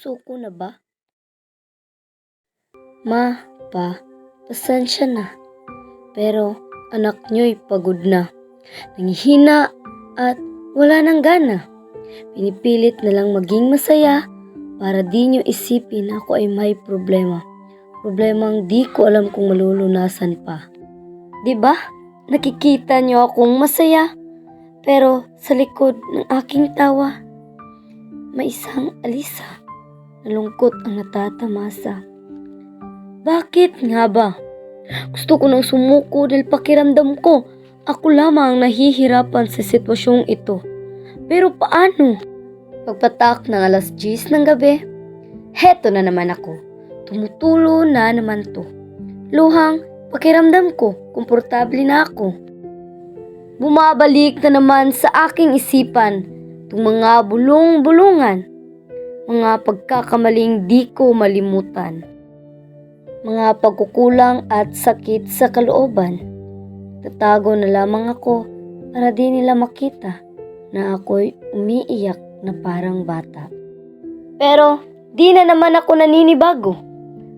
suko na ba? Ma, pa, pasensya na. Pero anak nyo'y pagod na. Nangihina at wala nang gana. Pinipilit na lang maging masaya para di nyo isipin ako ay may problema. Problemang di ko alam kung malulunasan pa. 'Di ba? Nakikita nyo akong masaya, pero sa likod ng aking tawa, may isang alisa na lungkot ang natatamasa. Bakit nga ba? Gusto ko nang sumuko dahil pakiramdam ko ako lamang ang nahihirapan sa sitwasyong ito. Pero paano? Pagpatak ng alas 10 ng gabi, heto na naman ako. Tumutulo na naman to. Luhang pakiramdam ko, komportable na ako. Bumabalik na naman sa aking isipan itong mga bulong-bulungan, mga pagkakamaling di ko malimutan, mga pagkukulang at sakit sa kalooban. Tatago na lamang ako para di nila makita na ako'y umiiyak na parang bata. Pero di na naman ako naninibago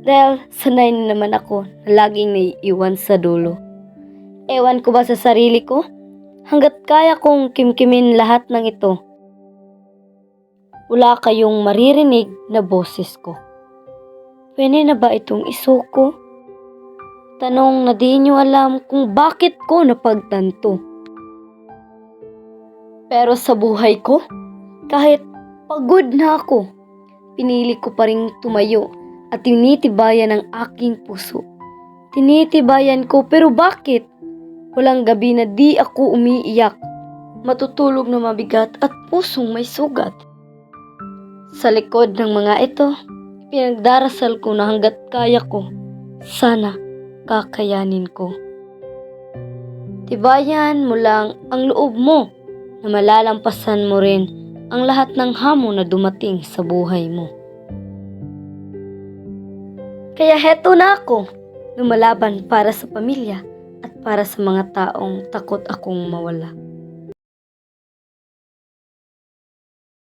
dahil sanay na naman ako na laging naiiwan sa dulo. Ewan ko ba sa sarili ko? Hanggat kaya kong kimkimin lahat ng ito, wala kayong maririnig na boses ko. Pwede na ba itong isuko? Tanong na di nyo alam kung bakit ko napagtanto. Pero sa buhay ko, kahit pagod na ako, pinili ko pa rin tumayo at tinitibayan ang aking puso. Tinitibayan ko, pero bakit? Walang gabi na di ako umiiyak, matutulog na mabigat at pusong may sugat. Sa likod ng mga ito, pinagdarasal ko na hanggat kaya ko, sana kakayanin ko. Tibayan mo lang ang loob mo na malalampasan mo rin ang lahat ng hamon na dumating sa buhay mo. Kaya heto na ako, lumalaban para sa pamilya at para sa mga taong takot akong mawala.